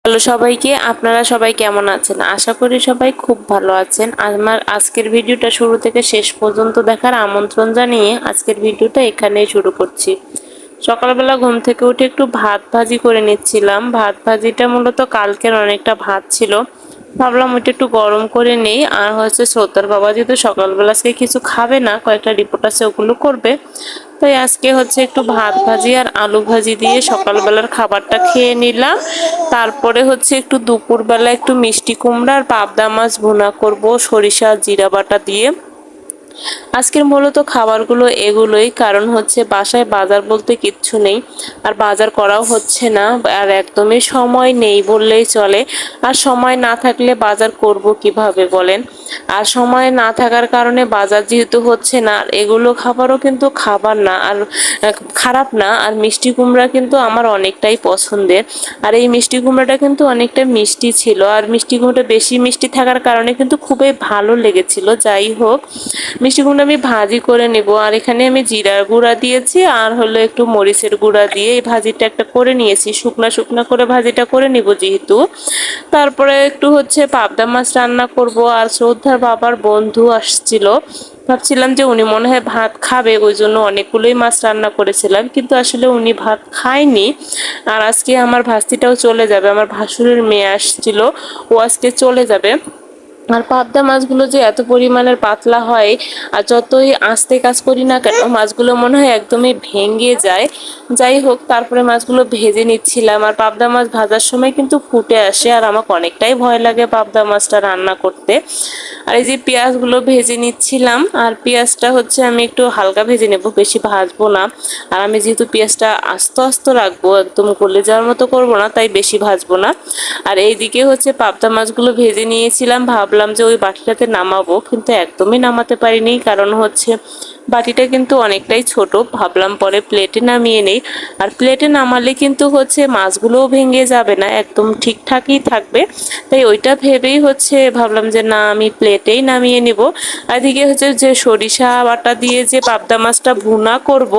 Hello সবাইকে, আপনারা সবাই কেমন আছেন? আশা করি সবাই খুব ভালো আছেন। আমার আজকের ভিডিওটা শুরু থেকে শেষ পর্যন্ত দেখার আমন্ত্রণ জানিয়ে আজকের ভিডিওটা এখানেই শুরু করছি। সকালবেলা ঘুম থেকে উঠে একটু ভাত ভাজি করে নিচ্ছিলাম। ভাত ভাজিটা মূলত কালকের অনেকটা ভাত ছিল, ভাবলাম ওইটা একটু গরম করে নেই। আর হচ্ছে শ্রদ্ধার বাবা যেহেতু সকালবেলা আজকে কিছু খাবে না, কয়েকটা রিপোর্ট আছে ওগুলো করবে, তাই আজকে হচ্ছে একটু ভাত ভাজি আর আলু ভাজি দিয়ে সকালবেলার খাবারটা খেয়ে নিলাম। তারপরে হচ্ছে একটু দুপুরবেলা একটু মিষ্টি কুমড়া আর পাবদা মাছ ভুনা করব সরিষা জিরা বাটা দিয়ে। আজকের মূলত খাবারগুলো এগুলোই, কারণ হচ্ছে বাসায় বাজার বলতে কিচ্ছু নেই, আর বাজার করাও হচ্ছে না, আর একদমই সময় নেই বললেই চলে। আর সময় না থাকলে বাজার করব কিভাবে বলেন? আর সময় না থাকার কারণে বাজার যেহেতু হচ্ছে না, আর এগুলো খাবারও কিন্তু খাবার না আর খারাপ না। আর মিষ্টি কুমড়া কিন্তু আমার অনেকটাই পছন্দের, আর এই মিষ্টি কুমড়াটা কিন্তু অনেকটা মিষ্টি ছিল, আর মিষ্টি কুমড়াটা বেশি মিষ্টি থাকার কারণে কিন্তু খুবই ভালো লেগেছিল। যাই হোক, মিষ্টি কুমড়া আমি ভাজি করে নেব। আর এখানে আমি জিরার গুঁড়া দিয়েছি আর হলো একটু মরিচের গুঁড়া দিয়ে এই ভাজিটা একটা করে নিয়েছি, শুকনা শুকনা করে ভাজিটা করে নিব যেহেতু। তারপরে একটু হচ্ছে পাবদা মাছ রান্না করব। আর শ্রদ্ধার বাবার বন্ধু আসছিল, ভাবছিলাম যে উনি মনে হয় ভাত খাবে, ওই জন্য অনেকগুলোই মাছ রান্না করেছিলাম, কিন্তু আসলে উনি ভাত খায়নি। আর আজকে আমার ভাস্তিটাও চলে যাবে, আমার ভাসুরের মেয়ে আসছিল, ও আজকে চলে যাবে। আর পাবদা মাছগুলো যে এত পরিমাণের পাতলা হয়, আর যতই আস্তে কাজ করি না কেন মাছগুলো মনে হয় একদমই ভেঙে যায়। যাই হোক, তারপরে মাছগুলো ভেজে নিচ্ছিলাম। আর পাবদা মাছ ভাজার সময় কিন্তু ফুটে আসে, আর আমাকে অনেকটাই ভয় লাগে পাবদা মাছটা রান্না করতে। আর এই যে পেঁয়াজগুলো ভেজে নিচ্ছিলাম, আর পেঁয়াজটা হচ্ছে আমি একটু হালকা ভেজে নেব, বেশি ভাজবো না। আর আমি যেহেতু পেঁয়াজটা আস্ত আস্ত রাখবো, একদম গলে যাওয়ার মতো করবো না, তাই বেশি ভাজবো না। আর এইদিকে হচ্ছে পাবদা মাছগুলো ভেজে নিয়েছিলাম, ভাবলাম যে ওই বাটিটাতে নামাবো, কিন্তু একদমই নামাতে পারিনি, কারণ হচ্ছে বাটিটা কিন্তু অনেকটাই ছোট। ভাবলাম পরে প্লেটে নামিয়ে নেই, আর প্লেটে নামালে কিন্তু হচ্ছে মাছগুলোও ভেঙে যাবে না, একদম ঠিকঠাকই থাকবে। তাই ওইটা ভেবেই হচ্ছে ভাবলাম যে না, আমি প্লেটেই নামিয়ে নিব। এদিকে হচ্ছে যে সরিষা বাটা দিয়ে যে পাবদা মাছটা ভুনা করব,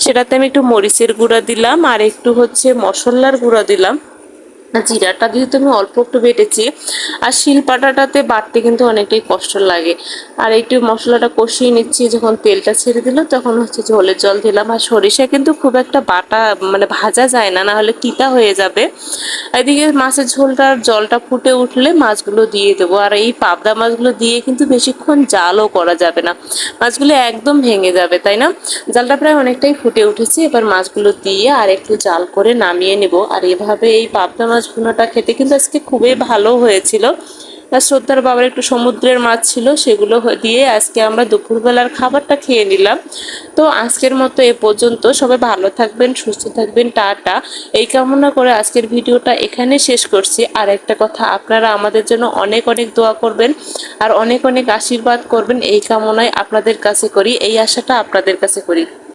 সেটাতে আমি একটু মরিচের গুঁড়া দিলাম আর একটু হচ্ছে মশলার গুঁড়া দিলাম। জিরাটা যেহেতু আমি অল্প একটু বেটেছি, আর শিলপাটাটাতে বাটতে কিন্তু অনেকটাই কষ্ট লাগে। আর একটু মশলাটা কষিয়ে নিচ্ছি, যখন তেলটা ছেড়ে দিল তখন হচ্ছে ঝোলের জল দিলাম। আর সরিষা কিন্তু খুব একটা বাটা মানে ভাজা যায় না, না হলে তিতা হয়ে যাবে। এদিকে মাছের ঝোলটার জলটা ফুটে উঠলে মাছগুলো দিয়ে দেবো। আর এই পাবদা মাছগুলো দিয়ে কিন্তু বেশিক্ষণ জালও করা যাবে না, মাছগুলো একদম ভেঙে যাবে, তাই না? জালটা প্রায় অনেকটাই ফুটে উঠেছে, এবার মাছগুলো দিয়ে আর একটু জাল করে নামিয়ে নেব। আর এভাবে এই পাবদা মাছ ভুনাটা খেতে কিন্তু আজকে খুবই ভালো হয়েছিল। আর শ্রদ্ধার বাবার একটু সমুদ্রের মাছ ছিল, সেগুলো দিয়ে আজকে আমরা দুপুরবেলার খাবারটা খেয়ে নিলাম। তো আজকের মতো এ পর্যন্ত, সবাই ভালো থাকবেন, সুস্থ থাকবেন, টাটা। এই কামনা করে আজকের ভিডিওটা এখানে শেষ করছি। আর একটা কথা, আপনারা আমাদের জন্য অনেক অনেক দোয়া করবেন আর অনেক অনেক আশীর্বাদ করবেন, এই কামনায় আপনাদের কাছে করি, এই আশাটা আপনাদের কাছে করি।